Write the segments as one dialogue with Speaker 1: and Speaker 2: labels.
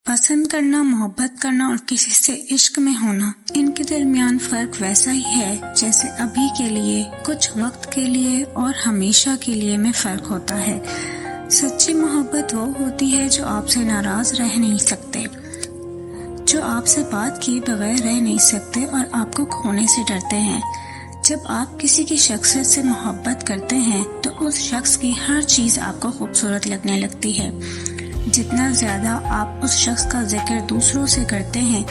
Speaker 1: پسند کرنا، محبت کرنا اور کسی سے عشق میں ہونا، ان کے درمیان فرق ویسا ہی ہے جیسے ابھی کے لیے، کچھ وقت کے لیے اور ہمیشہ کے لیے میں فرق ہوتا ہے۔ سچی محبت وہ ہوتی ہے جو آپ سے ناراض رہ نہیں سکتے، جو آپ سے بات کیے بغیر رہ نہیں سکتے اور آپ کو کھونے سے ڈرتے ہیں۔ جب آپ کسی کی شخصیت سے محبت کرتے ہیں تو اس شخص کی ہر چیز آپ کو خوبصورت لگنے لگتی ہے۔ جتنا زیادہ آپ اس شخص کا ذکر دوسروں سے کرتے ہیں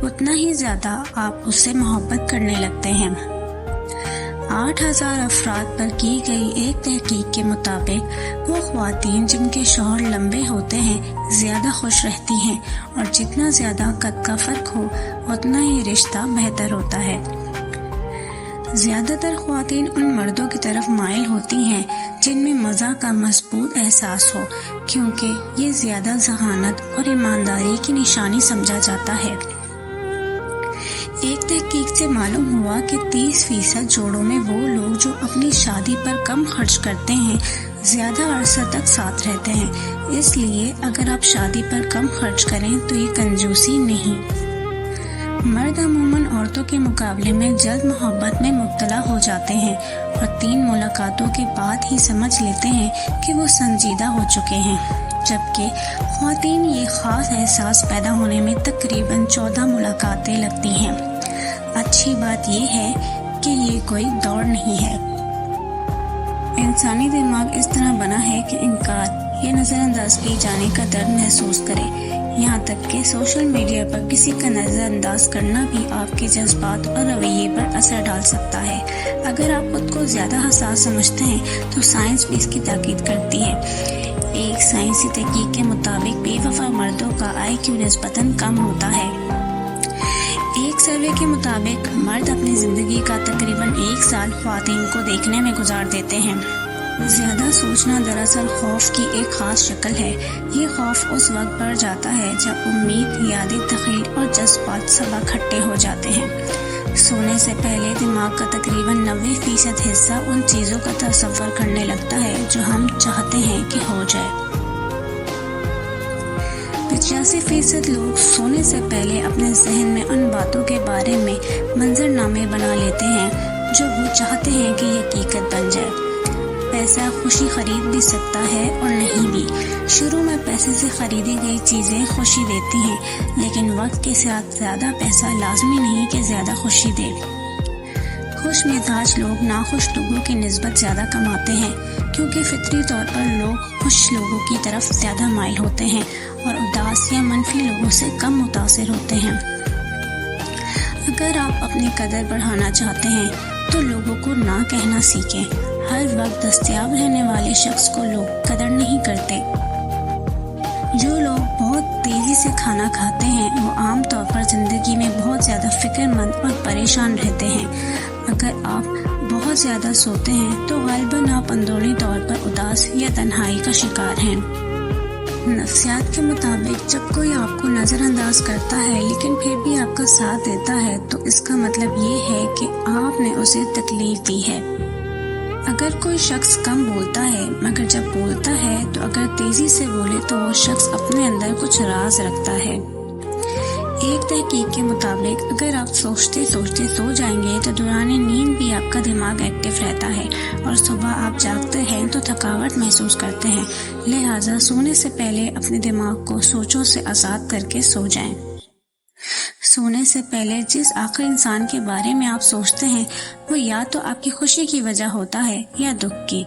Speaker 1: اتنا ہی زیادہ آپ اس سے محبت کرنے لگتے ہیں۔ 8,000 افراد پر کی گئی ایک تحقیق کے مطابق وہ خواتین جن کے شوہر لمبے ہوتے ہیں زیادہ خوش رہتی ہیں، اور جتنا زیادہ قد کا فرق ہو اتنا ہی رشتہ بہتر ہوتا ہے۔ زیادہ تر خواتین ان مردوں کی طرف مائل ہوتی ہیں جن میں مزہ کا مضبوط احساس ہو، کیونکہ یہ زیادہ ذہانت اور ایمانداری کی نشانی سمجھا جاتا ہے۔ ایک تحقیق سے معلوم ہوا کہ 30% جوڑوں میں وہ لوگ جو اپنی شادی پر کم خرچ کرتے ہیں زیادہ عرصہ تک ساتھ رہتے ہیں۔ اس لیے اگر آپ شادی پر کم خرچ کریں تو یہ کنجوسی نہیں۔ مرد عموماً عورتوں کے مقابلے میں جلد محبت میں مبتلا ہو جاتے ہیں اور 3 ملاقاتوں کے بعد ہی سمجھ لیتے ہیں کہ وہ سنجیدہ ہو چکے ہیں، جبکہ خواتین یہ خاص احساس پیدا ہونے میں تقریباً 14 ملاقاتیں لگتی ہیں۔ اچھی بات یہ ہے کہ یہ کوئی دوڑ نہیں ہے۔ انسانی دماغ اس طرح بنا ہے کہ انکار یا نظر انداز کیے جانے کا درد محسوس کرے، یہاں تک کہ سوشل میڈیا پر کسی کا نظر انداز کرنا بھی آپ کے جذبات اور رویے پر اثر ڈال سکتا ہے۔ اگر آپ خود کو زیادہ حساس سمجھتے ہیں تو سائنس بھی اس کی تاکید کرتی ہے۔ ایک سائنسی تحقیق کے مطابق بے وفا مردوں کا IQ نسبتاً کم ہوتا ہے۔ ایک سروے کے مطابق مرد اپنی زندگی کا تقریباً 1 سال خواتین کو دیکھنے میں گزار دیتے ہیں۔ زیادہ سوچنا دراصل خوف کی ایک خاص شکل ہے۔ یہ خوف اس وقت بڑھ جاتا ہے جب امید، یادیں، تخیل اور جذبات سب اکٹھے ہو جاتے ہیں۔ سونے سے پہلے دماغ کا تقریباً 90% حصہ ان چیزوں کا تصور کرنے لگتا ہے جو ہم چاہتے ہیں کہ ہو جائے۔ 85% لوگ سونے سے پہلے اپنے ذہن میں ان باتوں کے بارے میں منظرنامے بنا لیتے ہیں جو وہ چاہتے ہیں کہ یہ حقیقت بن جائے۔ پیسہ خوشی خرید بھی سکتا ہے اور نہیں بھی۔ شروع میں پیسے سے خریدی گئی چیزیں خوشی دیتی ہیں، لیکن وقت کے ساتھ زیادہ پیسہ لازمی نہیں کہ زیادہ خوشی دے۔ خوش مزاج لوگ ناخوش لوگوں کی نسبت زیادہ کماتے ہیں، کیونکہ فطری طور پر لوگ خوش لوگوں کی طرف زیادہ مائل ہوتے ہیں اور اداس یا منفی لوگوں سے کم متاثر ہوتے ہیں۔ اگر آپ اپنی قدر بڑھانا چاہتے ہیں تو لوگوں کو نہ کہنا سیکھیں۔ ہر وقت دستیاب رہنے والے شخص کو لوگ قدر نہیں کرتے۔ جو لوگ بہت تیزی سے کھانا کھاتے ہیں وہ عام طور پر زندگی میں بہت زیادہ فکر مند اور پریشان رہتے ہیں۔ اگر آپ بہت زیادہ سوتے ہیں تو غالباً آپ اندرونی طور پر اداس یا تنہائی کا شکار ہیں۔ نفسیات کے مطابق جب کوئی آپ کو نظر انداز کرتا ہے لیکن پھر بھی آپ کا ساتھ دیتا ہے تو اس کا مطلب یہ ہے کہ آپ نے اسے تکلیف دی ہے۔ اگر کوئی شخص کم بولتا ہے مگر جب بولتا ہے تو اگر تیزی سے بولے تو وہ شخص اپنے اندر کچھ راز رکھتا ہے۔ ایک تحقیق کے مطابق اگر آپ سوچتے سوچتے سو جائیں گے تو دوران نیند بھی آپ کا دماغ ایکٹیو رہتا ہے اور صبح آپ جاگتے ہیں تو تھکاوٹ محسوس کرتے ہیں۔ لہٰذا سونے سے پہلے اپنے دماغ کو سوچوں سے آزاد کر کے سو جائیں۔ سونے سے پہلے جس آخری انسان کے بارے میں آپ سوچتے ہیں وہ یا تو آپ کی خوشی کی وجہ ہوتا ہے یا دکھ کی۔